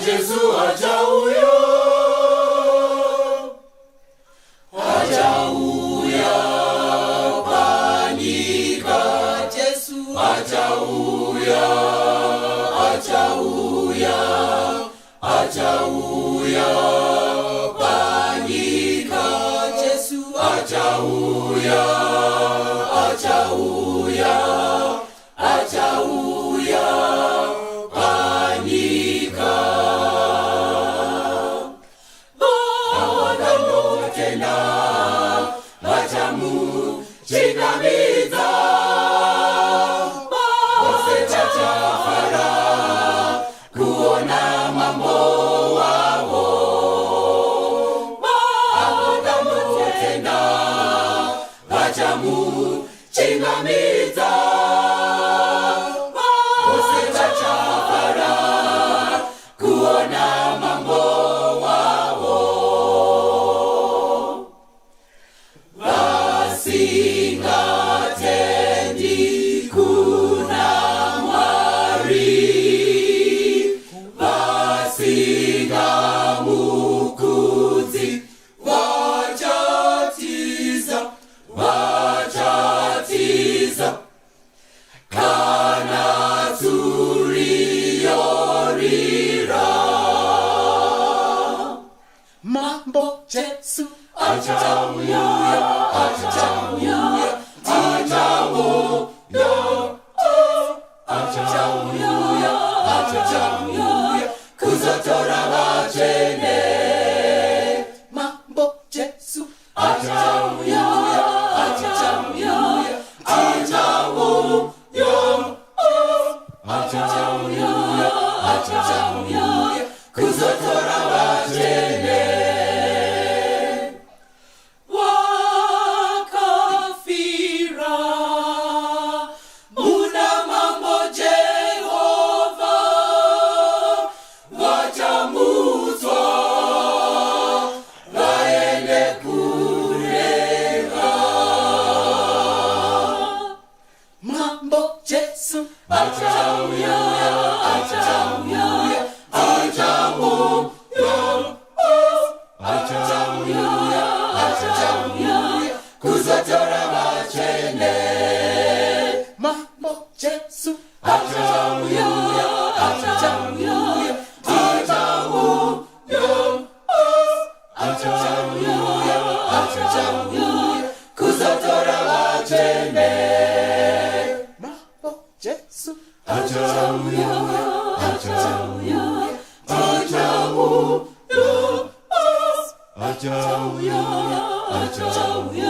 Yesu acha huyo, acha huyo panika. Yesu acha huyo, acha huyo, acha huyo panika. Yesu acha huyo, acha huyo, acha huyo panika. Bwana tena machamu chikamiza bose chachafara kuona mambo wao. Bwana tena machamu chikamiza bose chachafara kuona mambo wao. Basingatendi kuna mwari, basingamukuzi wajatiza, wajatiza kana turiyorira. Mambo Yesu acha huyo, acha huyo, acha huyo, acha huyo, acha huyo kuzotora wachene. Mambo Yesu acha huyo, acha huyo, acha huyo, acha huyo, acha huyo kuzotora wachene. Wakafira muna mambo Jehova wachamuzwa waende kurega. Mambo Yesu acha huyo, acha huyo, acha huyo, acha huyo, acha huyo kuzotora wachene. Mambo Yesu acha huyo, acha huyo, acha huyo, acha huyo, acha huyo kuzotora wachene. Mambo Yesu acha huyo, acha huyo, acha huyo, acha huyo, acha huyo